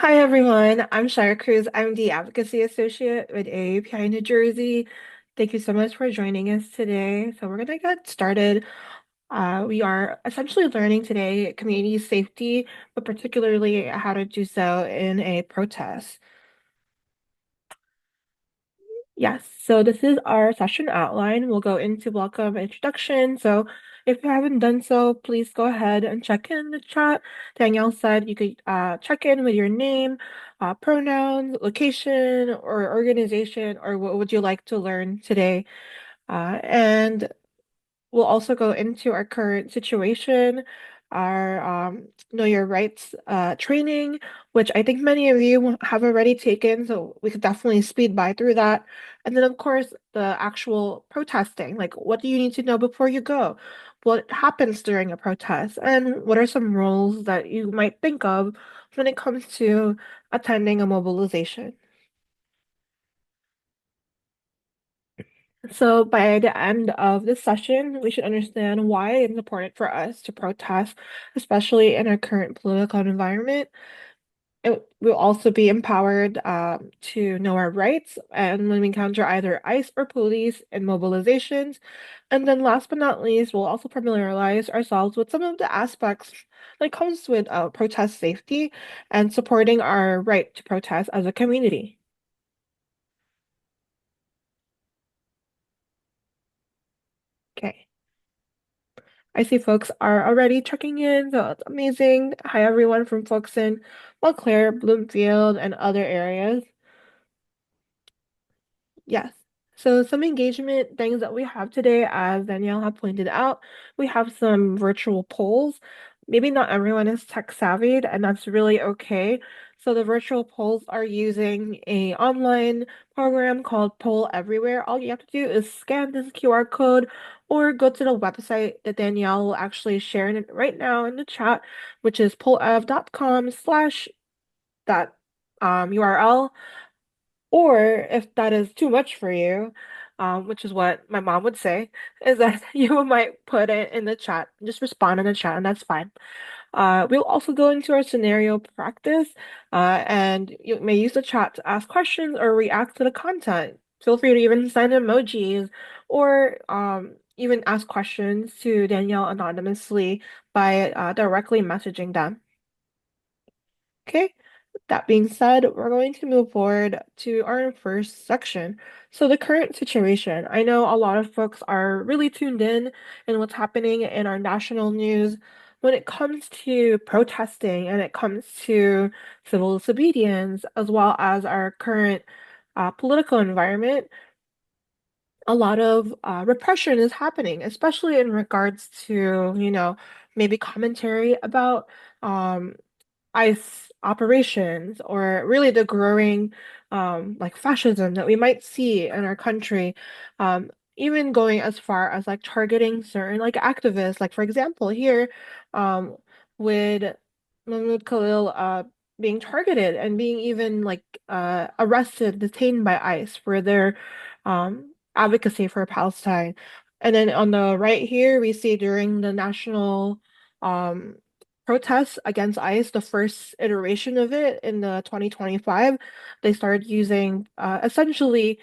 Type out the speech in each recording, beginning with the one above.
Hi everyone, I'm Shire Cruz. I'm the Advocacy Associate with AAPI New Jersey. Thank you so much for joining us today. So we're gonna get started. We are essentially learning today community safety, but particularly how to do so in a protest. Yes, so this is our session outline. We'll go into welcome introduction. So if you haven't done so, please go ahead and check in the chat. Danielle said you could check in with your name, pronouns, location, or organization, or what would you like to learn today. And we'll also go into our current situation, our Know Your Rights training, which I think many of you have already taken, so we could definitely speed by through that. And then, of course, the actual protesting, like what do you need to know before you go? What happens during a protest? And what are some rules that you might think of when it comes to attending a mobilization? So by the end of this session, we should understand why it's important for us to protest, especially in our current political environment. We'll also be empowered to know our rights and when we encounter either ICE or police in mobilizations. And then last but not least, we'll also familiarize ourselves with some of the aspects that comes with protest safety and supporting our right to protest as a community. Okay. I see folks are already checking in, so it's amazing. Hi, everyone from folks in Montclair, Bloomfield, and other areas. Yes. So some engagement things that we have today, as Danielle had pointed out, we have some virtual polls. Maybe not everyone is tech savvy, and that's really okay. So the virtual polls are using a online program called Poll Everywhere. All you have to do is scan this QR code or go to the website that Danielle will actually share it right now in the chat, which is pollev.com/that URL. Or if that is too much for you, which is what my mom would say, is that you might put it in the chat, just respond in the chat, and that's fine. We'll also go into our scenario practice, and you may use the chat to ask questions or react to the content. Feel free to even send emojis or even ask questions to Danielle anonymously by directly messaging them. Okay. That being said, we're going to move forward to our first section. So the current situation. I know a lot of folks are really tuned in what's happening in our national news when it comes to protesting and it comes to civil disobedience, as well as our current political environment. A lot of repression is happening, especially in regards to, maybe commentary about um, ICE operations or really the growing like fascism that we might see in our country, even going as far as like targeting certain like activists, like for example here um, with Mahmoud Khalil being targeted and being even like arrested, detained by ICE for their advocacy for Palestine. And then on the right here, we see during the national um, protests against ICE, the first iteration of it in the 2025, they started using essentially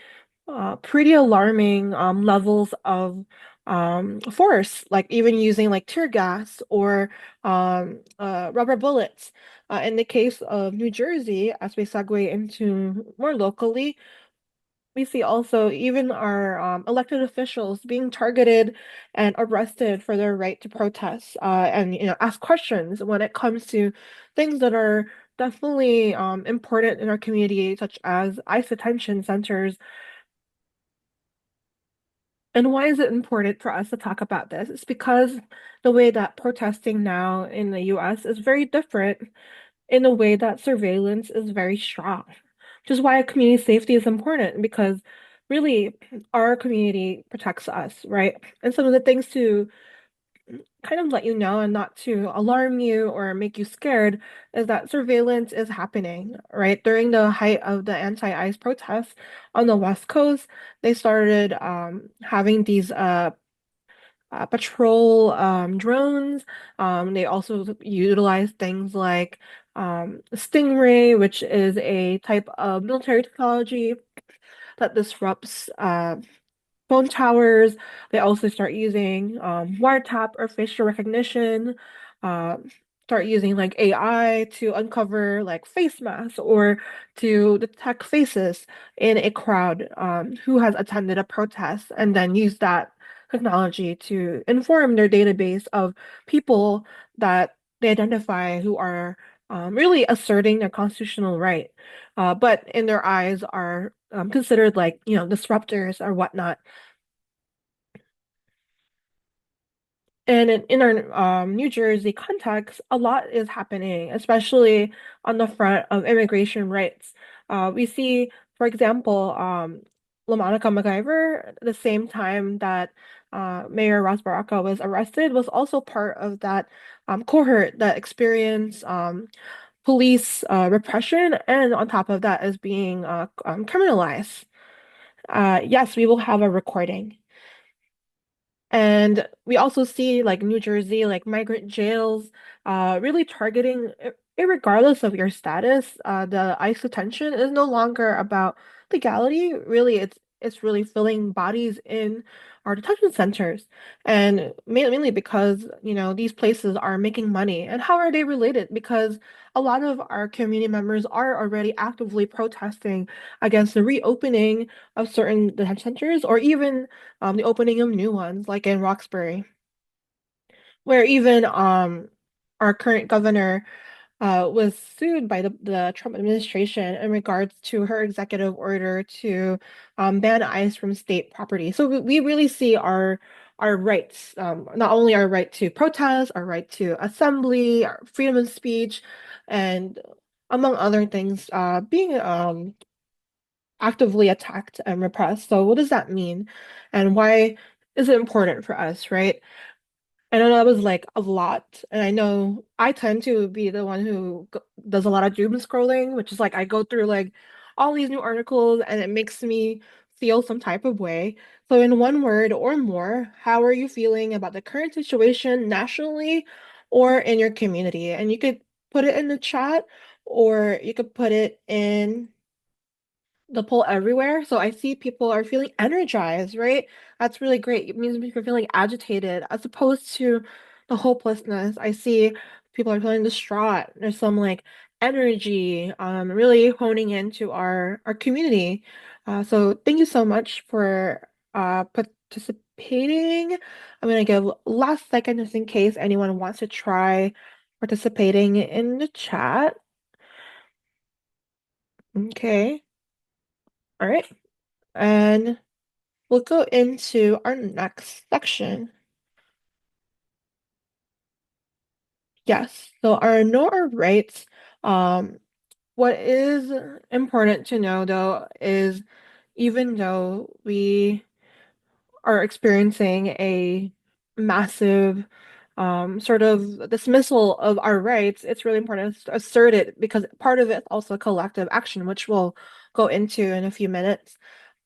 pretty alarming levels of force, like even using like tear gas or rubber bullets. In the case of New Jersey, as we segue into more locally, we see also even our elected officials being targeted and arrested for their right to protest and ask questions when it comes to things that are definitely important in our community, such as ICE detention centers. And why is it important for us to talk about this? It's because the way that protesting now in the US is very different in a way that surveillance is very strong, which is why community safety is important because really our community protects us, right? And some of the things to kind of let you know and not to alarm you or make you scared is that surveillance is happening, right? During the height of the anti-ICE protests on the West Coast, they started having these patrol drones. They also utilize things like Stingray, which is a type of military technology that disrupts phone towers. They also start using wiretap or facial recognition, uh, start using like AI to uncover like face masks or to detect faces in a crowd who has attended a protest and then use that technology to inform their database of people that they identify who are really asserting their constitutional right, but in their eyes are considered like, disruptors or whatnot. And in our New Jersey context, a lot is happening, especially on the front of immigration rights. We see, for example, LaMonica MacIver, the same time that Mayor Ras Baraka was arrested, was also part of that cohort that experienced police repression, and on top of that is being criminalized. Yes, we will have a recording. And we also see like New Jersey, like migrant jails, really targeting, irregardless of your status. The ICE detention is no longer about legality. Really, it's really filling bodies in our detention centers, and mainly because these places are making money. And how are they related? Because a lot of our community members are already actively protesting against the reopening of certain detention centers, or even the opening of new ones, like in Roxbury, where even our current governor was sued by the Trump administration in regards to her executive order to ban ICE from state property. So we really see our rights, not only our right to protest, our right to assembly, our freedom of speech, and among other things, being actively attacked and repressed. So what does that mean? And why is it important for us, right? I know that was like a lot, and I know I tend to be the one who does a lot of doom scrolling, which is like I go through like all these new articles and it makes me feel some type of way. So in one word or more, how are you feeling about the current situation nationally or in your community? And you could put it in the chat, or you could put it in the poll everywhere. So I see people are feeling energized, right? That's really great. It means people are feeling agitated as opposed to the hopelessness. I see people are feeling distraught. There's some like energy, really honing into our community. So thank you so much for participating. I'm gonna give last second just in case anyone wants to try participating in the chat. Okay. All right. And we'll go into our next section. Yes, so our know our rights. Um, what is important to know though is even though we are experiencing a massive sort of dismissal of our rights, it's really important to assert it because part of it is also collective action, which we'll go into in a few minutes.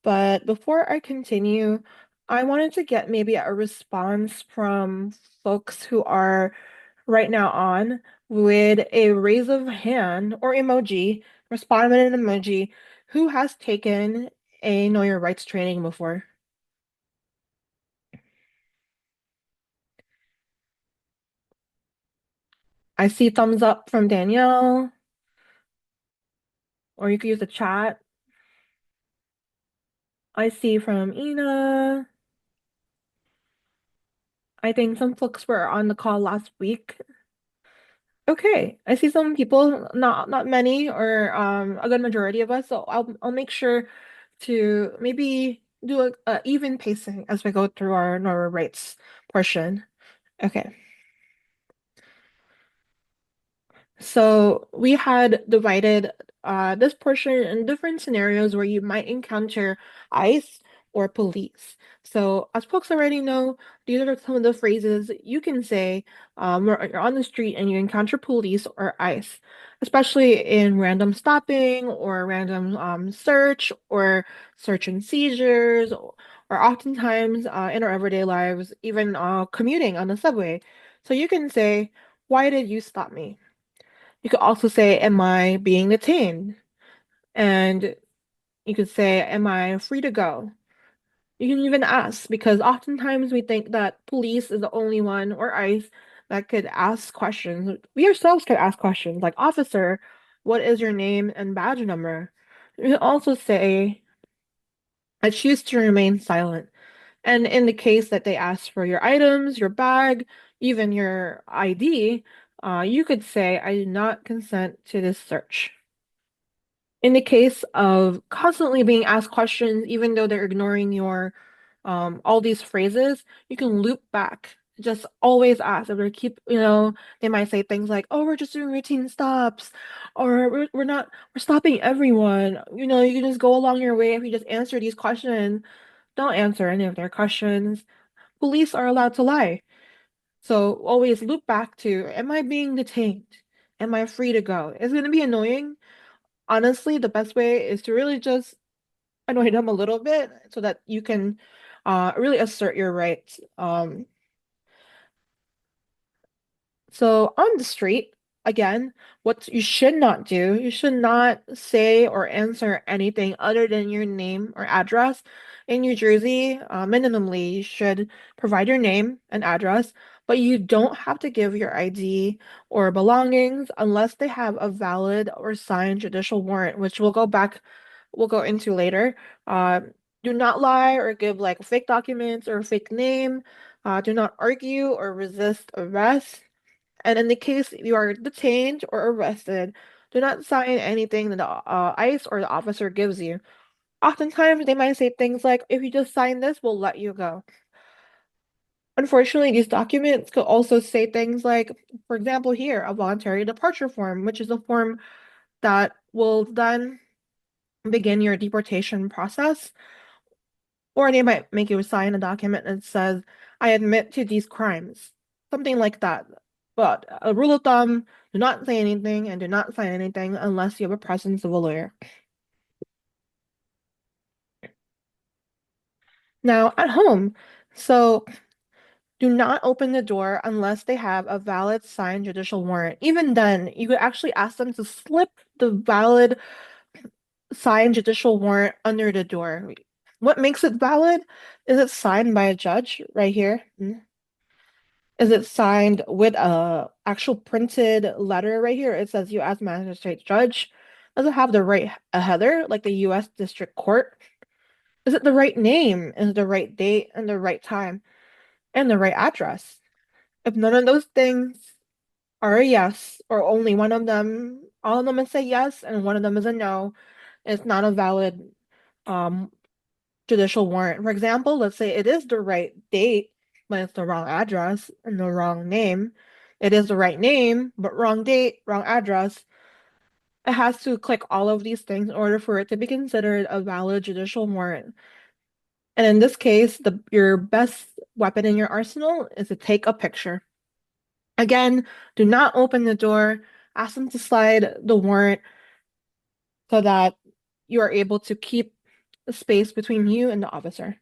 But before I continue, I wanted to get maybe a response from folks who are right now on with a raise of hand or emoji, respond with an emoji, who has taken a Know Your Rights training before. I see thumbs up from Danielle, or you could use the chat. I see from Ina. I think some folks were on the call last week. Okay, I see some people, not many, or a good majority of us. So I'll make sure to maybe do a even pacing as we go through our normal rights portion. Okay. So we had divided this portion in different scenarios where you might encounter ICE or police. So as folks already know, these are some of the phrases you can say where you're on the street and you encounter police or ICE, especially in random stopping or random search or search and seizures, or oftentimes in our everyday lives, even commuting on the subway. So you can say, "Why did you stop me?" You could also say, am I being detained? And you could say, am I free to go? You can even ask because oftentimes we think that police is the only one or ICE that could ask questions. We ourselves could ask questions like, officer, what is your name and badge number? You can also say, I choose to remain silent. And in the case that they ask for your items, your bag, even your ID, you could say, I do not consent to this search. In the case of constantly being asked questions, even though they're ignoring your all these phrases, you can loop back. Just always ask. If they keep, they might say things like, "Oh, we're just doing routine stops," or we're not, we're stopping everyone." You can just go along your way if you just answer these questions. Don't answer any of their questions. Police are allowed to lie. So always loop back to, am I being detained? Am I free to go? It's going to be annoying. Honestly, the best way is to really just annoy them a little bit so that you can really assert your rights. So on the street, again, what you should not do, you should not say or answer anything other than your name or address. In New Jersey, minimally, you should provide your name and address, but you don't have to give your ID or belongings unless they have a valid or signed judicial warrant, which we'll go into later. Uh, do not lie or give like fake documents or fake name. Do not argue or resist arrest. And in the case you are detained or arrested, do not sign anything that the ICE or the officer gives you. Oftentimes, they might say things like, if you just sign this, we'll let you go. Unfortunately, these documents could also say things like, for example, here, a voluntary departure form, which is a form that will then begin your deportation process. Or they might make you sign a document that says, I admit to these crimes, something like that. But a rule of thumb, do not say anything and do not sign anything unless you have a presence of a lawyer. Now, at home, so do not open the door unless they have a valid signed judicial warrant. Even then, you could actually ask them to slip the valid signed judicial warrant under the door. What makes it valid? Is it signed by a judge right here? Is it signed with a actual printed letter right here? It says U.S. Magistrate Judge. Does it have the right a header like the U.S. District Court? Is it the right name? Is it the right date and the right time and the right address? If none of those things are a yes, or only one of them, all of them is a yes and one of them is a no, it's not a valid um judicial warrant. For example, let's say it is the right date, but it's the wrong address and the wrong name. It is the right name, but wrong date, wrong address. It has to click all of these things in order for it to be considered a valid judicial warrant. And in this case, your best weapon in your arsenal is to take a picture. Again, do not open the door. Ask them to slide the warrant so that you are able to keep the space between you and the officer.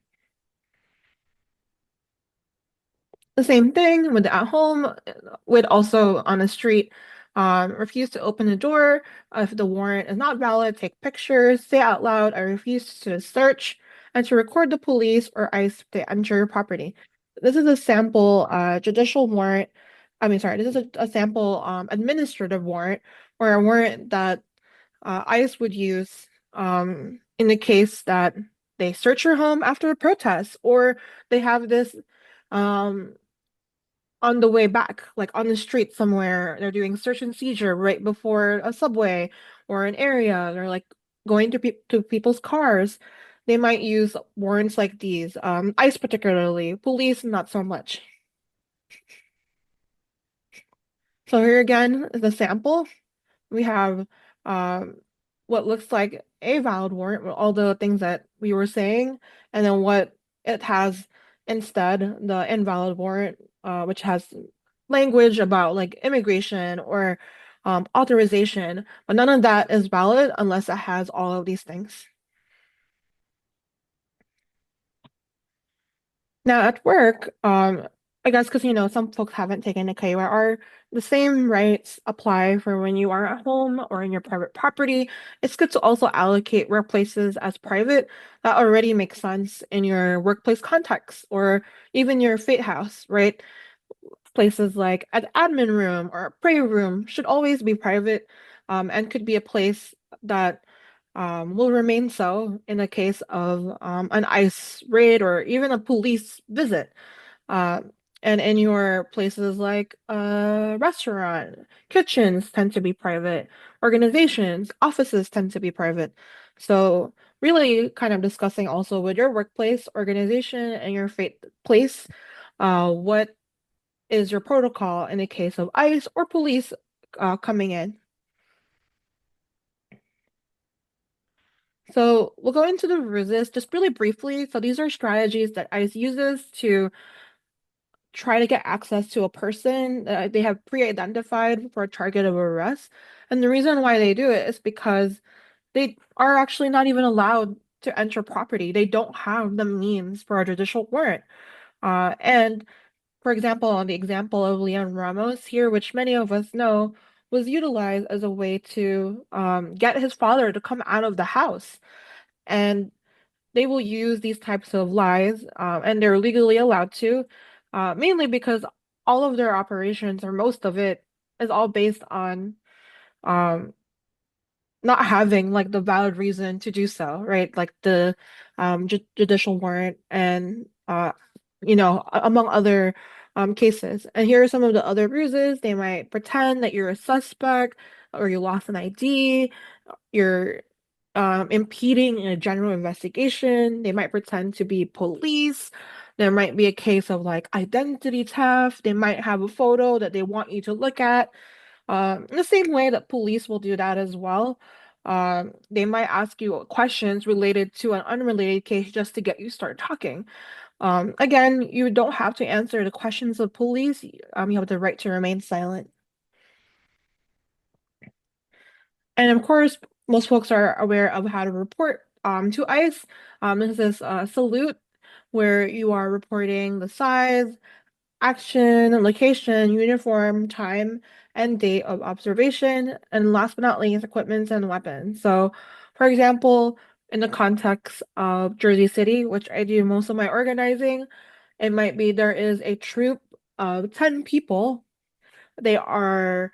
The same thing with at home, with also on the street. Refuse to open the door. If the warrant is not valid, take pictures, say out loud, I refuse to search, and to record the police or ICE if they enter your property. This is a sample judicial warrant. I mean, sorry, this is a sample administrative warrant or a warrant that ICE would use in the case that they search your home after a protest or they have this um, on the way back, like on the street somewhere. They're doing search and seizure right before a subway or an area. They're like going to people's cars. They might use warrants like these. ICE particularly, police not so much. So here again is a sample. We have um, what looks like a valid warrant with all the things that we were saying, and then what it has instead, the invalid warrant, which has language about like immigration or authorization, but none of that is valid unless it has all of these things. Now at work, I guess because some folks haven't taken a KUR, the same rights apply for when you are at home or in your private property. It's good to also allocate workplaces as private. That already makes sense in your workplace context or even your fate house, right? Places like an admin room or a prayer room should always be private, and could be a place that will remain so in the case of an ICE raid or even a police visit. Uh, and in your places like restaurant, kitchens tend to be private, organizations, offices tend to be private. So really kind of discussing also with your workplace, organization, and your fate place, what is your protocol in the case of ICE or police coming in. So we'll go into the ruses just really briefly. So these are strategies that ICE uses to try to get access to a person that they have pre-identified for a target of arrest. And the reason why they do it is because they are actually not even allowed to enter property. They don't have the means for a judicial warrant. And for example, on the example of Leon Ramos here, which many of us know, was utilized as a way to get his father to come out of the house. And they will use these types of lies, and they're legally allowed to, mainly because all of their operations, or most of it, is all based on um, not having like the valid reason to do so, right? Like the judicial warrant and among other cases. And here are some of the other ruses. They might pretend that you're a suspect or you lost an ID, you're impeding in a general investigation. They might pretend to be police. There might be a case of like identity theft. They might have a photo that they want you to look at. In the same way that police will do that as well. They might ask you questions related to an unrelated case just to get you start talking. Again, you don't have to answer the questions of police. You have the right to remain silent. And of course, most folks are aware of how to report to ICE. This is a salute where you are reporting the size, action, location, uniform, time, and date of observation, and last but not least, equipment and weapons. So, for example, in the context of Jersey City, which I do most of my organizing, it might be there is a troop of 10 people. They are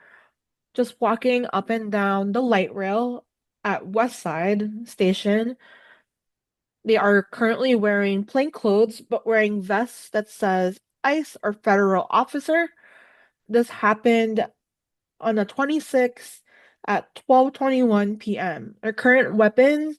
just walking up and down the light rail at West Side Station. They are currently wearing plain clothes, but wearing vests that says ICE or federal officer. This happened on the 26th at 12:21 p.m. Their current weapons,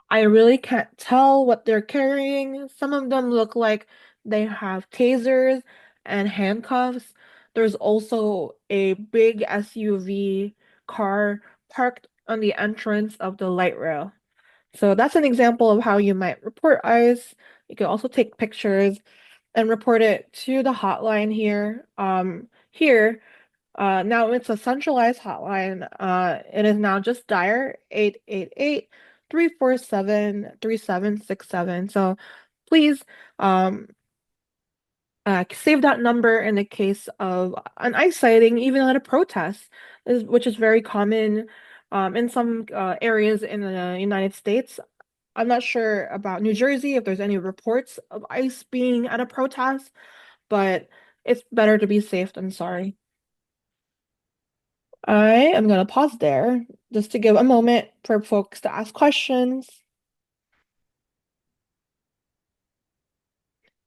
I really can't tell what they're carrying. Some of them look like they have tasers and handcuffs. There's also a big SUV car parked on the entrance of the light rail. So that's an example of how you might report ICE. You can also take pictures and report it to the hotline here. Now it's a centralized hotline. It is now just dire 888-347-3767. So please save that number in the case of an ICE sighting, even at a protest, which is very common in some areas in the United States. I'm not sure about New Jersey if there's any reports of ICE being at a protest, but it's better to be safe than sorry. I am going to pause there just to give a moment for folks to ask questions.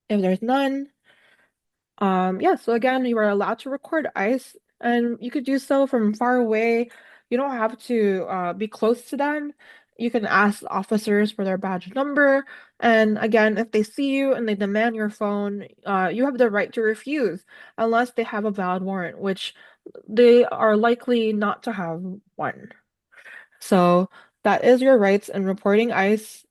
If there's none, yeah, so again, you are allowed to record ICE and you could do so from far away. You don't have to be close to them. You can ask officers for their badge number. And again, if they see you and they demand your phone, you have the right to refuse unless they have a valid warrant, which they are likely not to have one. So that is your rights in reporting ICE.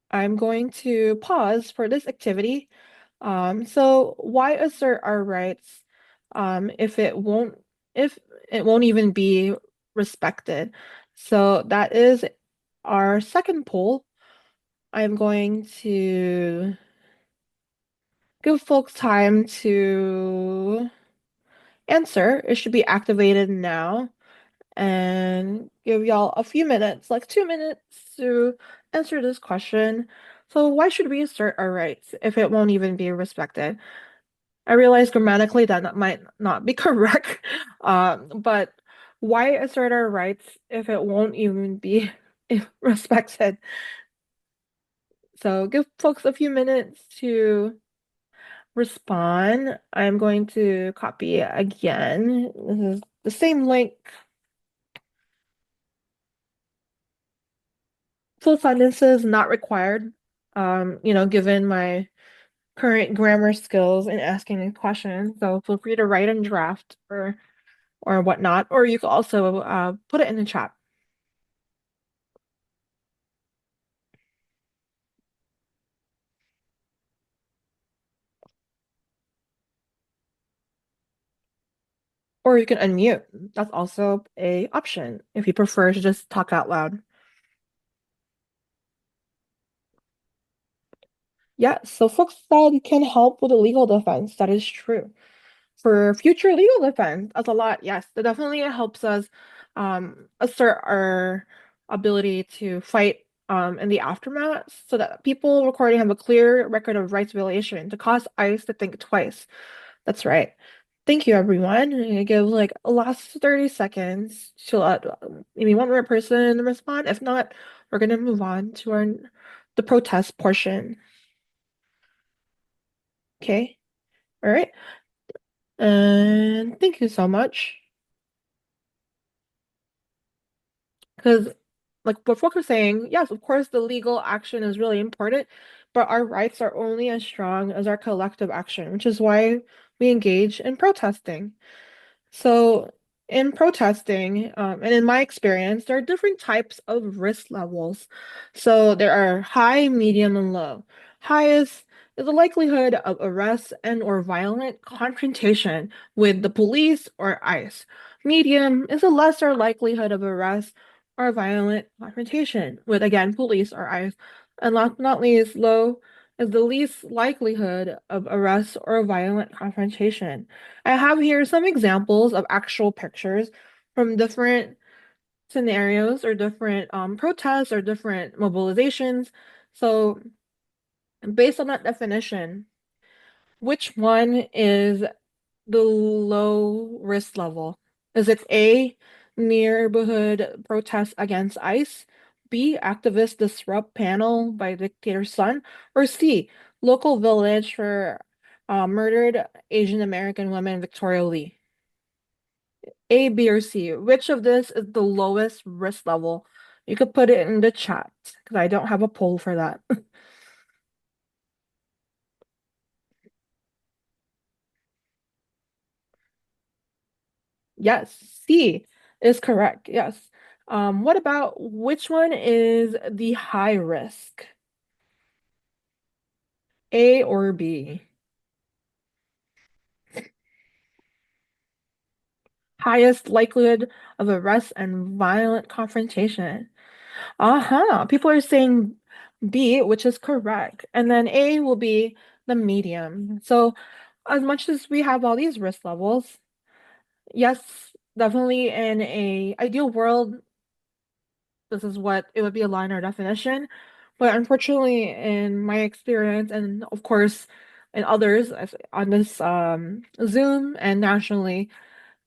I'm going to pause for this activity. So why assert our rights if it won't even be respected? So that is our second poll. I'm going to give folks time to answer. It should be activated now and give y'all a few minutes, like 2 minutes, to answer this question. So, why should we assert our rights if it won't even be respected? I realize grammatically that might not be correct, but why assert our rights if it won't even be respected? So, give folks a few minutes to respond. I'm going to copy it again. This is the same link. Full sentences not required. Given my current grammar skills in asking a question, so feel free to write in draft or whatnot, or you could also put it in the chat. Or you can unmute. That's also a option if you prefer to just talk out loud. Yeah, so folks said can help with a legal defense. That is true. For future legal defense, that's a lot. Yes, that definitely helps us assert our ability to fight in the aftermath so that people recording have a clear record of rights violation to cause ICE to think twice. That's right. Thank you, everyone. I'm gonna give like a last 30 seconds to let maybe one more person respond. If not, we're gonna move on to the protest portion. Okay. All right. And thank you so much. Because like what folks are saying, yes, of course the legal action is really important, but our rights are only as strong as our collective action, which is why we engage in protesting. So, in protesting, and in my experience, there are different types of risk levels. So, there are high, medium, and low. Highest is the likelihood of arrest and or violent confrontation with the police or ICE. Medium is a lesser likelihood of arrest or violent confrontation with, again, police or ICE. And last but not least, low is the least likelihood of arrest or violent confrontation. I have here some examples of actual pictures from different scenarios or different protests or different mobilizations. So, based on that definition, which one is the low risk level? Is it A, neighborhood protests against ICE, B, activists disrupt panel by dictator's son, or C, local village for murdered Asian American woman Victoria Lee? A, B, or C? Which of this is the lowest risk level? You could put it in the chat because I don't have a poll for that. Yes, C is correct. Yes. What about which one is the high risk? A or B? Highest likelihood of arrest and violent confrontation. Uh-huh. People are saying B, which is correct. And then A will be the medium. So as much as we have all these risk levels, yes, definitely in a ideal world, this is what it would be a line or definition. But unfortunately, in my experience, and of course in others on this Zoom and nationally,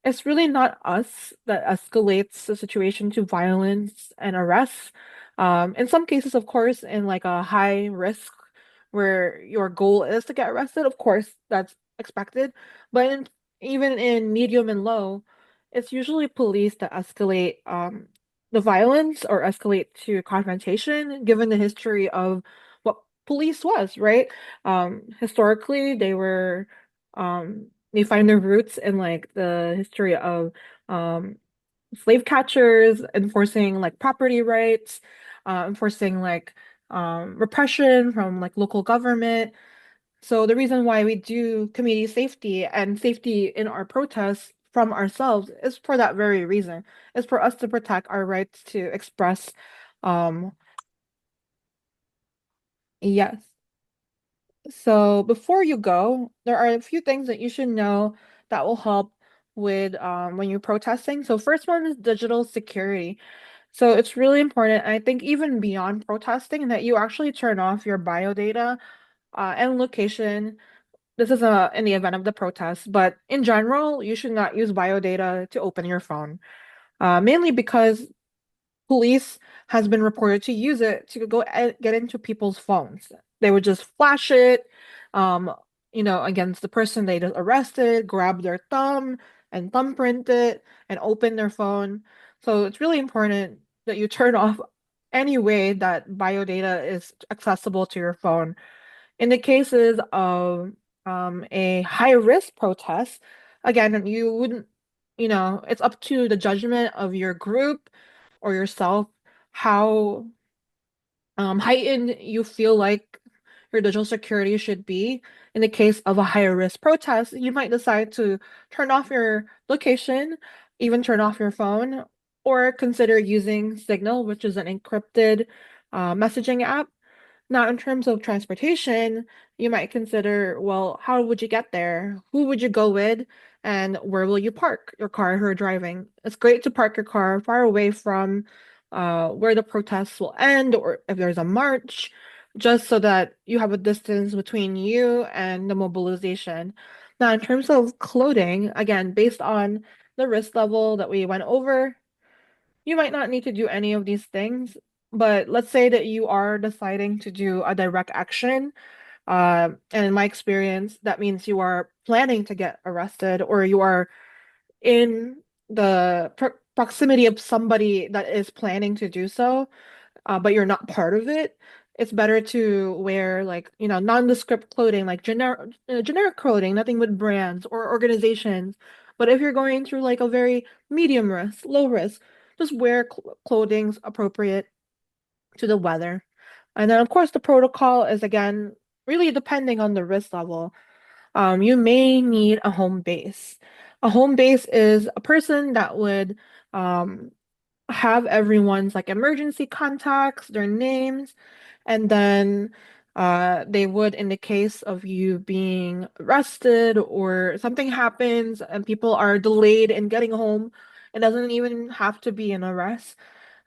it's really not us that escalates the situation to violence and arrests. In some cases, of course, in like a high risk where your goal is to get arrested, of course, that's expected. But even in medium and low, it's usually police that escalate the violence or escalate to confrontation, given the history of what police was, right? Historically, they find their roots in like the history of um, slave catchers enforcing like property rights, enforcing like repression from like local government. So the reason why we do community safety and safety in our protests from ourselves is for that very reason. It's for us to protect our rights to express um, Yes. So before you go, there are a few things that you should know that will help with when you're protesting. So first one is digital security. So it's really important, I think even beyond protesting, that you actually turn off your bio data and location. This is in the event of the protest, but in general, you should not use bio data to open your phone. Mainly because police has been reported to use it to get into people's phones. They would just flash it, um, against the person they just arrested, grab their thumb and thumbprint it and open their phone. So it's really important that you turn off any way that bio data is accessible to your phone. In the cases of a high risk protest, again, you wouldn't, it's up to the judgment of your group or yourself how heightened you feel like your digital security should be. In the case of a higher risk protest, you might decide to turn off your location, even turn off your phone, or consider using Signal, which is an encrypted messaging app. Now, in terms of transportation, you might consider, well, how would you get there? Who would you go with? And where will you park your car if you're driving? It's great to park your car far away from where the protests will end, or if there's a march, just so that you have a distance between you and the mobilization. Now, in terms of clothing, again, based on the risk level that we went over, you might not need to do any of these things, but let's say that you are deciding to do a direct action. And in my experience, that means you are planning to get arrested or you are in the proximity of somebody that is planning to do so, but you're not part of it. It's better to wear like, nondescript clothing, like generic clothing, nothing with brands or organizations. But if you're going through like a very medium risk, low risk, just wear clothing appropriate to the weather. And then of course the protocol is again really depending on the risk level. You may need a home base. A home base is a person that would um, have everyone's like emergency contacts, their names, and then they would, in the case of you being arrested or something happens and people are delayed in getting home, it doesn't even have to be an arrest.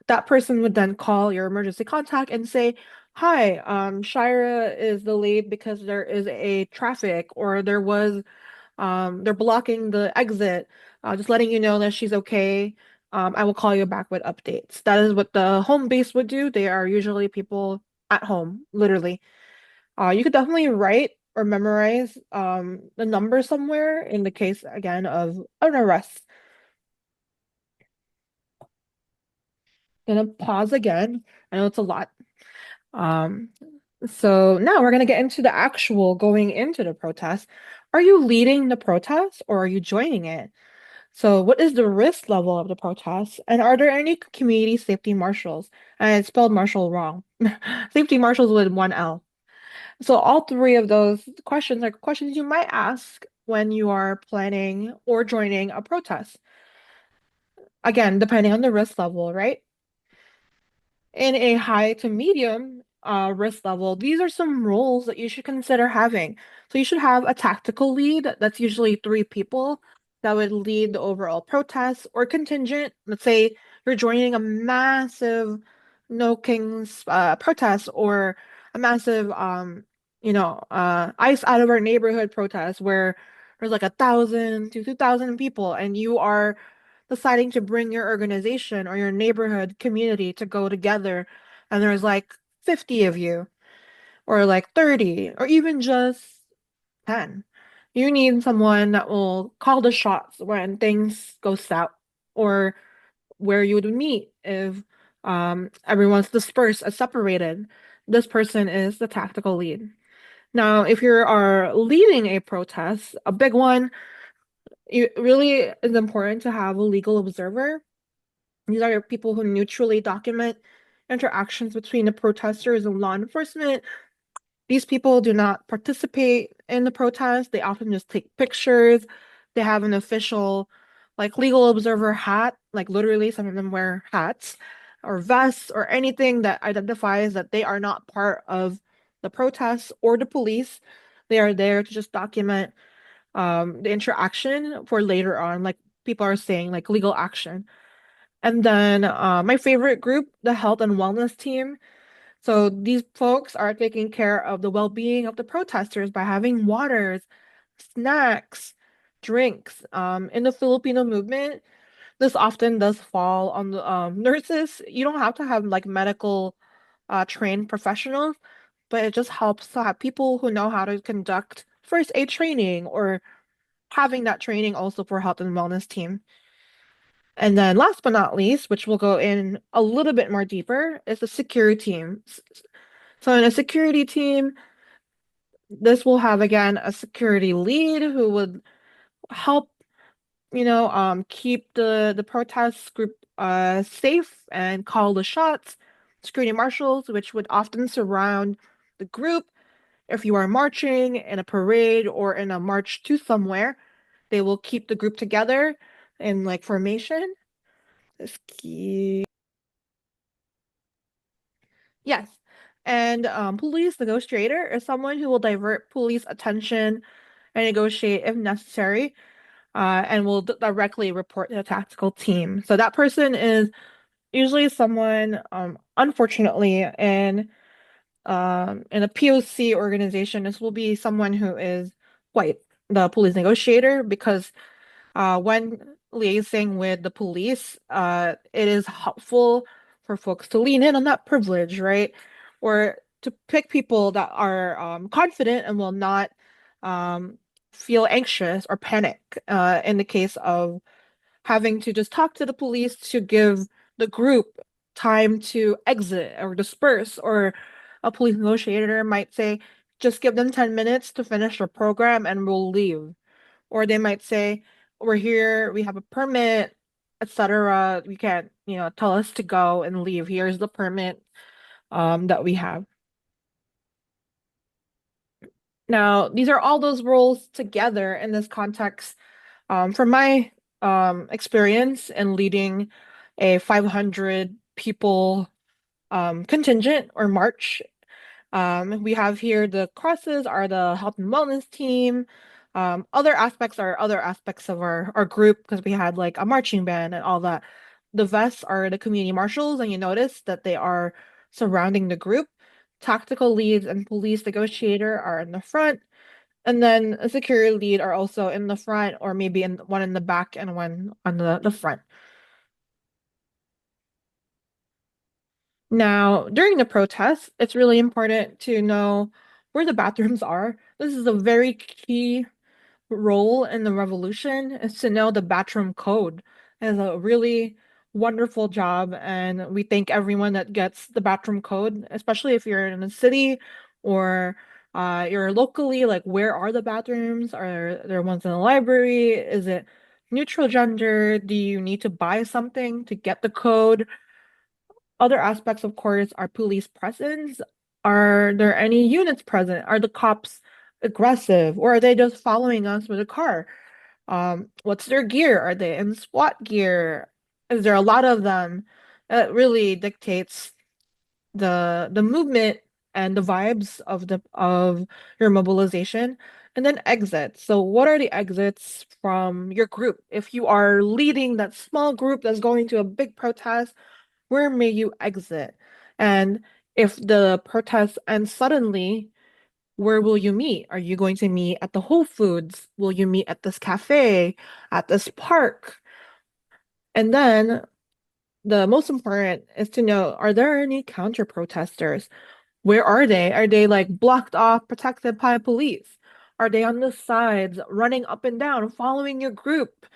That person would then call your emergency contact and say, "Hi, Shira is delayed because there is a traffic or they're blocking the exit. Just letting you know that she's okay. I will call you back with updates." That is what the home base would do. They are usually people at home, literally. You could definitely write or memorize the number somewhere in the case again of an arrest. Gonna pause again. I know it's a lot. Um, so now we're gonna get into the actual going into the protest. Are you leading the protest or are you joining it? So, what is the risk level of the protests? And are there any community safety marshals? And I spelled marshal wrong. Safety marshals with one L. So, all three of those questions are questions you might ask when you are planning or joining a protest. Again, depending on the risk level, right? In a high to medium risk level, these are some roles that you should consider having. So you should have a tactical lead. That's usually three people that would lead the overall protest or contingent. Let's say you're joining a massive No Kings protest or a massive ice out of our neighborhood protest where there's like 1,000 to 2,000 people and you are deciding to bring your organization or your neighborhood community to go together and there's like 50 of you or like 30 or even just 10. You need someone that will call the shots when things go south or where you would meet if everyone's dispersed and separated. This person is the tactical lead. Now, if you are leading a protest, a big one, it really is important to have a legal observer. These are people who neutrally document interactions between the protesters and law enforcement. These people do not participate in the protest. They often just take pictures. They have an official, like, legal observer hat. Like, literally, some of them wear hats or vests or anything that identifies that they are not part of the protests or the police. They are there to just document the interaction for later on, like people are saying, like legal action. And then my favorite group, the health and wellness team. So these folks are taking care of the well-being of the protesters by having waters, snacks, drinks. In the Filipino movement, this often does fall on the nurses. You don't have to have like medical trained professionals, but it just helps to have people who know how to conduct first aid training or having that training also for health and wellness team. And then last but not least, which we'll go in a little bit more deeper, is the security team. So in a security team, this will have again a security lead who would help, keep the protest group safe and call the shots. Security marshals, which would often surround the group. If you are marching in a parade or in a march to somewhere, they will keep the group together in like formation. Yes. And police negotiator is someone who will divert police attention and negotiate if necessary, and will directly report to the tactical team. So that person is usually someone, unfortunately, in a POC organization, this will be someone who is white, the police negotiator, because when liaising with the police, it is helpful for folks to lean in on that privilege, right? Or to pick people that are confident and will not um, feel anxious or panic in the case of having to just talk to the police to give the group time to exit or disperse, or a police negotiator might say, just give them 10 minutes to finish their program and we'll leave. Or they might say, we're here, we have a permit, etc. We can't, tell us to go and leave. Here's the permit that we have. Now, these are all those roles together in this context. From my experience in leading a 500 people contingent or march, we have here the crosses are the health and wellness team. Other aspects are other aspects of our group because we had like a marching band and all that. The vests are the community marshals, and you notice that they are surrounding the group. Tactical leads and police negotiator are in the front, and then a security lead are also in the front, or maybe in one in the back and one on the front. Now, during the protests, it's really important to know where the bathrooms are. This is a very key role in the revolution, is to know the bathroom code. It's a really wonderful job, and we thank everyone that gets the bathroom code, especially if you're in a city or you're locally, like where are the bathrooms? Are there ones in the library? Is it neutral gender? Do you need to buy something to get the code? Other aspects, of course, are police presence. Are there any units present? Are the cops aggressive, or are they just following us with a car? What's their gear? Are they in SWAT gear? Is there a lot of them? It really dictates the movement and the vibes of your mobilization. And then exits. So what are the exits from your group? If you are leading that small group that's going to a big protest, where may you exit? And if the protest ends suddenly, where will you meet? Are you going to meet at the Whole Foods? Will you meet at this cafe, at this park? And then the most important is to know, are there any counter-protesters? Where are they? Are they like blocked off, protected by police? Are they on the sides, running up and down, following your group?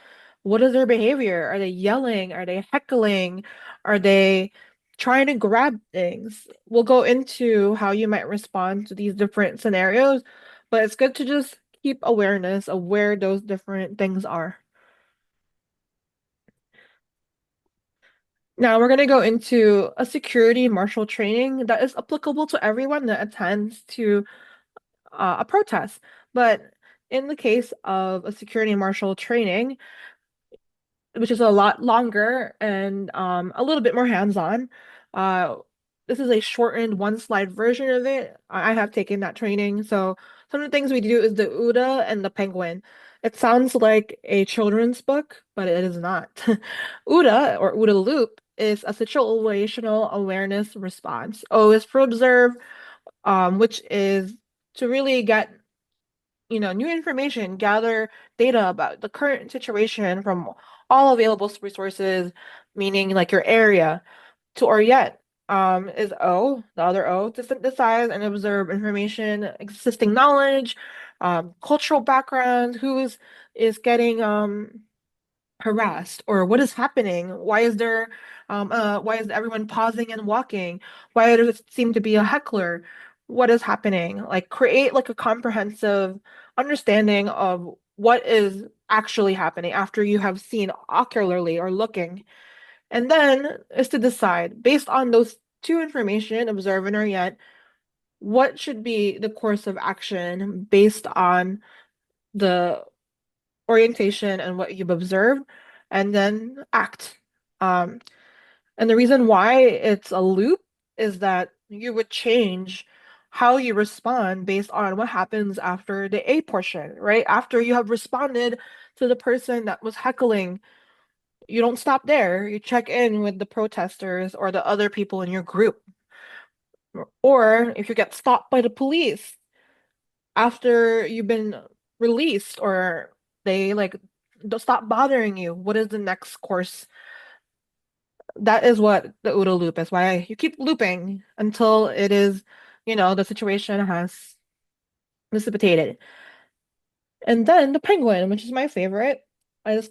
What is their behavior? Are they yelling? Are they heckling? Are they trying to grab things? We'll go into how you might respond to these different scenarios, but it's good to just keep awareness of where those different things are. Now we're going to go into a security marshal training that is applicable to everyone that attends to a protest. But in the case of a security marshal training, which is a lot longer and a little bit more hands-on, this is a shortened one slide version of it. I have taken that training. So some of the things we do is the OODA and the penguin. It sounds like a children's book, but it is not. OODA or OODA loop is a situational awareness response. O is for observe, which is to really get new information, gather data about the current situation from all available resources, meaning like your area. To orient is O, the other O, to synthesize and observe information, existing knowledge, cultural background, is getting harassed, or what is happening? Why is everyone pausing and walking? Why does it seem to be a heckler? What is happening? Like create like a comprehensive understanding of what is actually happening after you have seen ocularly or looking. And then is to decide, based on those two information, observe and orient, what should be the course of action based on the orientation and what you've observed, and then act. Um, and the reason why it's a loop is that you would change how you respond based on what happens after the A portion, right? After you have responded to the person that was heckling, you don't stop there. You check in with the protesters or the other people in your group. Or if you get stopped by the police after you've been released, or they like don't stop bothering you, what is the next course? That is what the OODA loop is. Why you keep looping until the situation has dissipated. And then the penguin, which is my favorite, it's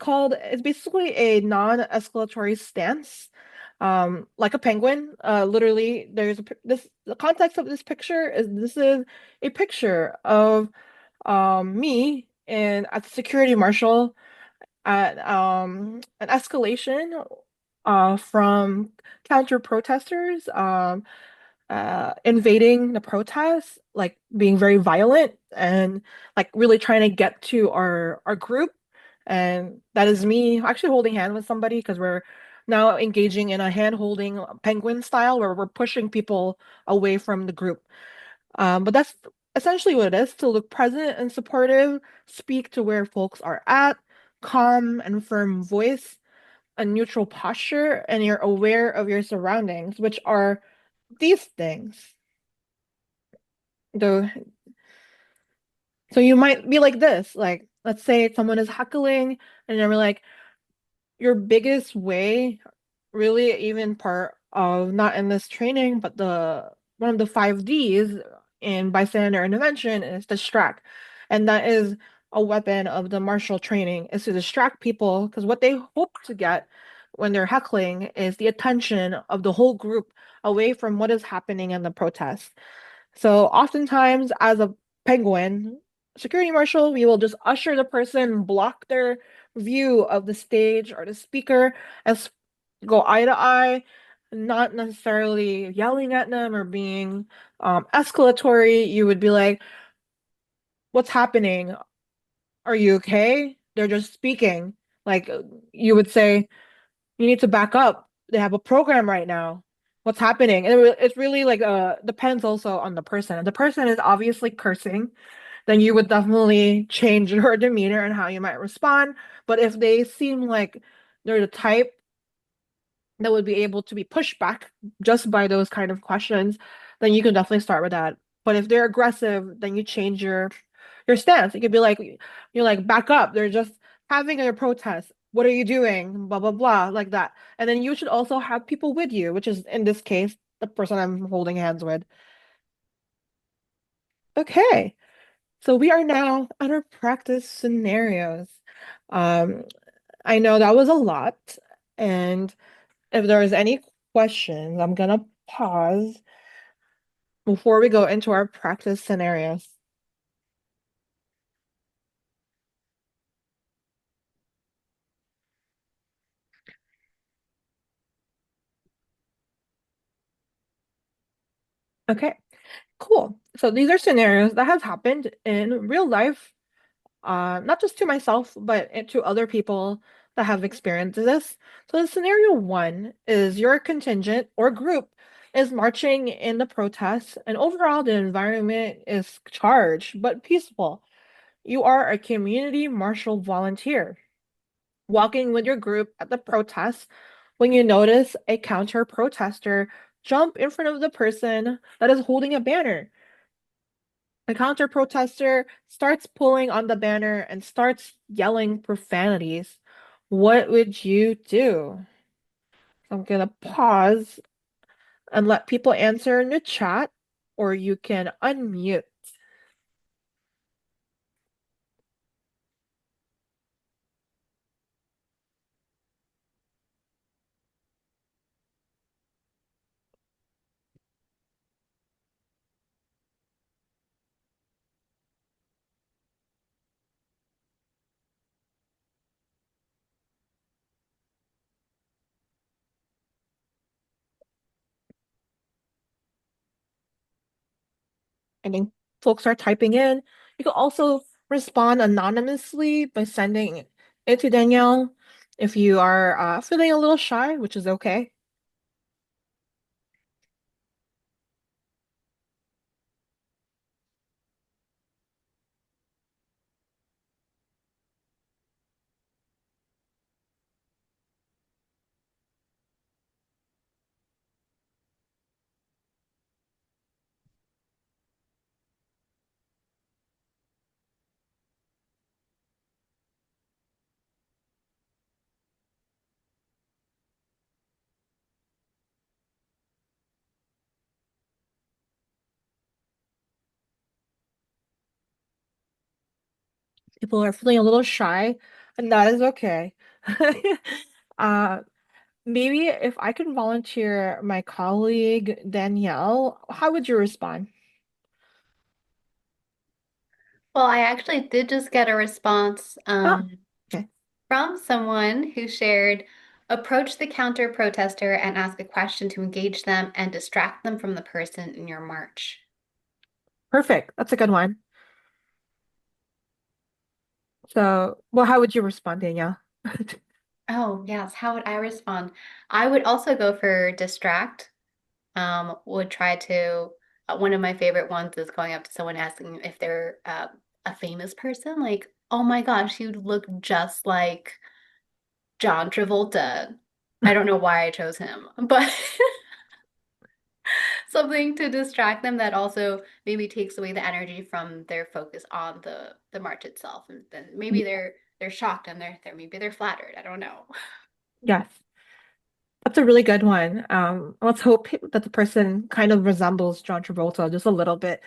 basically a non-escalatory stance. Like a penguin. Literally, the context of this picture is this is a picture of me and as a security marshal at an escalation from counter-protestors invading the protests, like being very violent and like really trying to get to our group. And that is me actually holding hand with somebody because we're now engaging in a hand holding penguin style where we're pushing people away from the group. But that's essentially what it is, to look present and supportive, speak to where folks are at, calm and firm voice, a neutral posture, and you're aware of your surroundings, which are these things. Though, so you might be like this, like let's say someone is heckling, and you're like, your biggest way, really even part of not in this training, but the one of the 5Ds in bystander intervention is distract. And that is a weapon of the martial training, is to distract people, because what they hope to get when they're heckling is the attention of the whole group away from what is happening in the protest. So oftentimes, as a penguin security marshal, we will just usher the person, block their view of the stage or the speaker, as go eye to eye, not necessarily yelling at them or being escalatory. You would be like, "What's happening? Are you okay?" They're just speaking. Like you would say, "You need to back up. They have a program right now. What's happening?" And it's really like depends also on the person. If the person is obviously cursing, then you would definitely change your demeanor and how you might respond. But if they seem like they're the type that would be able to be pushed back just by those kind of questions, then you can definitely start with that. But if they're aggressive, then you change your stance. You could be like, you're like, back up. They're just having a protest. What are you doing? Blah blah blah, like that. And then you should also have people with you, which is in this case the person I'm holding hands with. Okay, so we are now on our practice scenarios. Um, I know that was a lot, and if there's any questions, I'm gonna pause before we go into our practice scenarios. Okay, cool. So these are scenarios that have happened in real life, not just to myself, but to other people that have experienced this. So the scenario one is your contingent or group is marching in the protests, and overall the environment is charged but peaceful. You are a community marshal volunteer, walking with your group at the protest when you notice a counter-protester jump in front of the person that is holding a banner. The counter-protester starts pulling on the banner and starts yelling profanities. What would you do? So I'm gonna pause and let people answer in the chat, or you can unmute. I think folks are typing in. You can also respond anonymously by sending it to Danielle if you are feeling a little shy, which is okay. People are feeling a little shy, and that is okay. Uh, maybe if I can volunteer my colleague Danielle, how would you respond? Well, I actually did just get a response Oh, okay. from someone who shared, approach the counter protester and ask a question to engage them and distract them from the person in your march. Perfect. That's a good one. So, well, how would you respond, Danielle? Oh, yes. How would I respond? I would also go for distract. Would try to, one of my favorite ones is going up to someone asking if they're a famous person. Like, oh my gosh, you look just like John Travolta. I don't know why I chose him, but something to distract them that also maybe takes away the energy from their focus on the march itself. And then maybe they're shocked and they're maybe they're flattered. I don't know. Yes, that's a really good one. Let's hope that the person kind of resembles John Travolta just a little bit.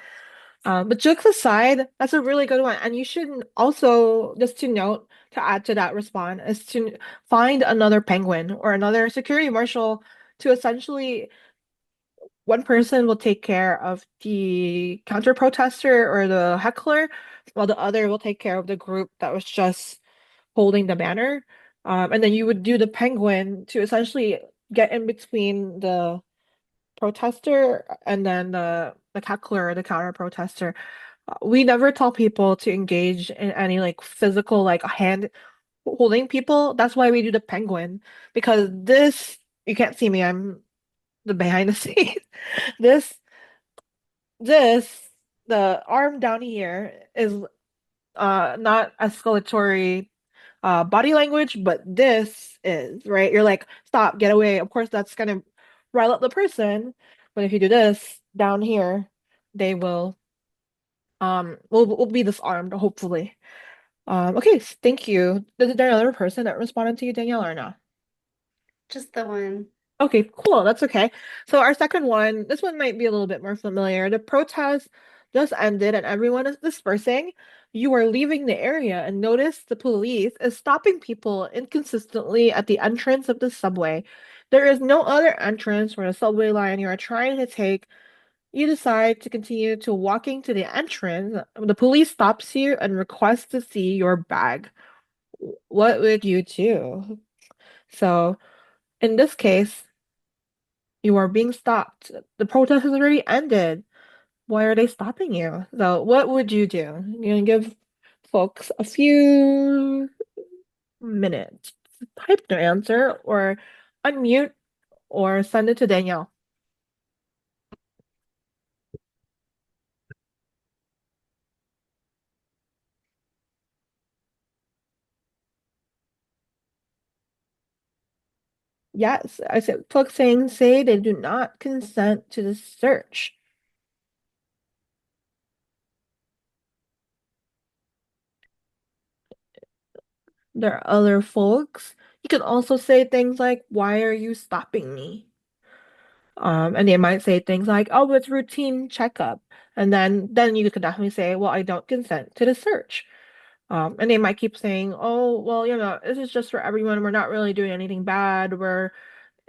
But jokes aside, that's a really good one. And you should also, just to note, to add to that response, is to find another penguin or another security marshal to essentially one person will take care of the counter protester or the heckler, while the other will take care of the group that was just holding the banner. And then you would do the penguin to essentially get in between the protester and then the heckler or the counter protester. We never tell people to engage in any like physical like hand holding people. That's why we do the penguin because this you can't see me. I'm the behind the scenes. This this the arm down here is not escalatory body language, but this is right. You're like stop, get away. Of course, that's gonna rile up the person. But if you do this down here, they will be disarmed hopefully. Okay, thank you. Is there another person that responded to you, Danielle, or not? Just the one. Okay, cool. That's okay. So our second one, this one might be a little bit more familiar. The protest just ended and everyone is dispersing. You are leaving the area and notice the police is stopping people inconsistently at the entrance of the subway. There is no other entrance for the subway line you are trying to take. You decide to continue to walking to the entrance. The police stops you and requests to see your bag. What would you do? So in this case, you are being stopped. The protest has already ended. Why are they stopping you? So what would you do? You can give folks a few minutes to type their answer or unmute or send it to Danielle. Yes, I said folks saying say they do not consent to the search. There are other folks. You can also say things like, "Why are you stopping me?" And they might say things like, "Oh, it's routine checkup." And then you could definitely say, "Well, I don't consent to the search." And they might keep saying, "Oh, well, this is just for everyone. We're not really doing anything bad. We're,"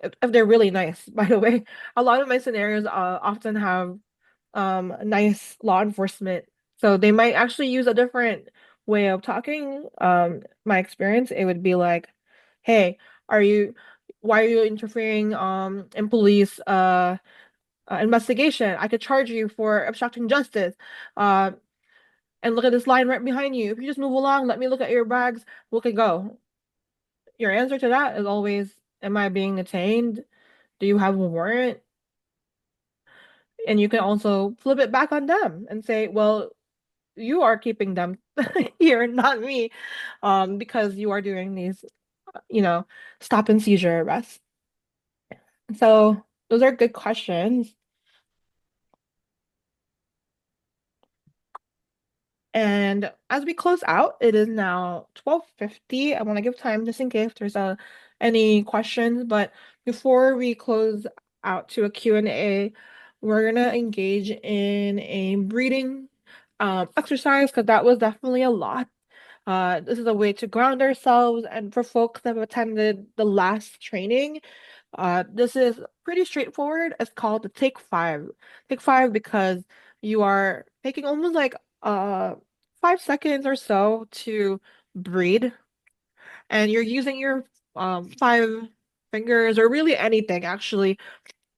if they're really nice, by the way. A lot of my scenarios often have nice law enforcement. So they might actually use a different way of talking. My experience, it would be like, "Hey, are you why are you interfering in police investigation? I could charge you for obstructing justice. Uh, and look at this line right behind you. If you just move along, let me look at your bags, we can go." Your answer to that is always, "Am I being detained? Do you have a warrant?" And you can also flip it back on them and say, "Well, you are keeping them here, not me, because you are doing these, you know, stop and seizure arrests." So those are good questions. And as we close out, it is now 12:50. I want to give time just in case there's any questions. But before we close out to a Q&A, we're gonna engage in a breathing exercise because that was definitely a lot. This is a way to ground ourselves, and for folks that have attended the last training, this is pretty straightforward. It's called the Take Five. Take five because you are taking almost like 5 seconds or so to breathe, and you're using your five fingers or really anything actually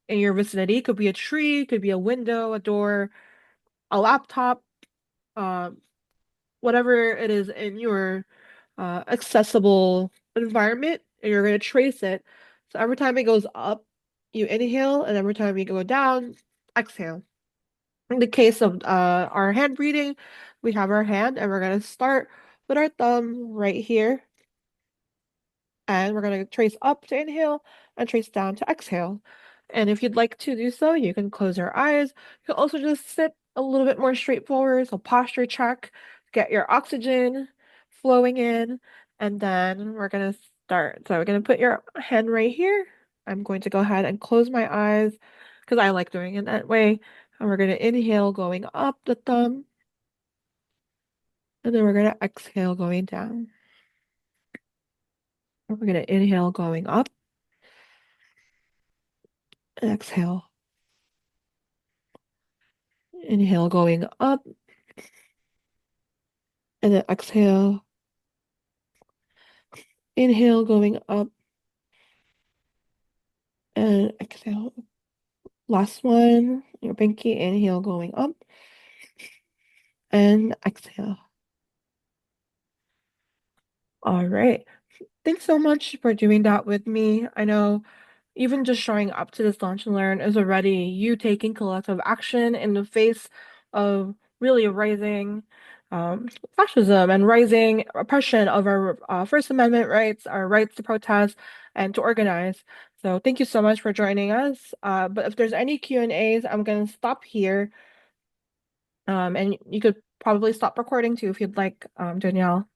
in your vicinity. Could be a tree, could be a window, a door, a laptop, um, whatever it is in your accessible environment, and you're going to trace it. So every time it goes up, you inhale, and every time you go down, exhale. In the case of our hand breathing, we have our hand, and we're going to start with our thumb right here. And we're going to trace up to inhale and trace down to exhale. And if you'd like to do so, you can close your eyes. You can also just sit a little bit more straightforward. So posture check, get your oxygen flowing in, and then we're going to start. So we're going to put your hand right here. I'm going to go ahead and close my eyes because I like doing it that way. And we're going to inhale going up the thumb, and then we're going to exhale going down. And we're going to inhale going up and exhale. Inhale going up and then exhale. Inhale going up and exhale. Last one, your pinky. Inhale going up and exhale. All right. Thanks so much for doing that with me. I know even just showing up to this Launch and Learn is already you taking collective action in the face of really rising fascism and rising oppression of our First Amendment rights, our rights to protest and to organize. So thank you so much for joining us. But if there's any Q&As, I'm going to stop here. And you could probably stop recording too if you'd like, Danielle.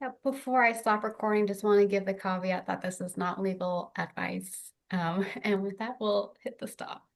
Yeah, before I stop recording, just want to give the caveat that this is not legal advice. And with that, we'll hit the stop.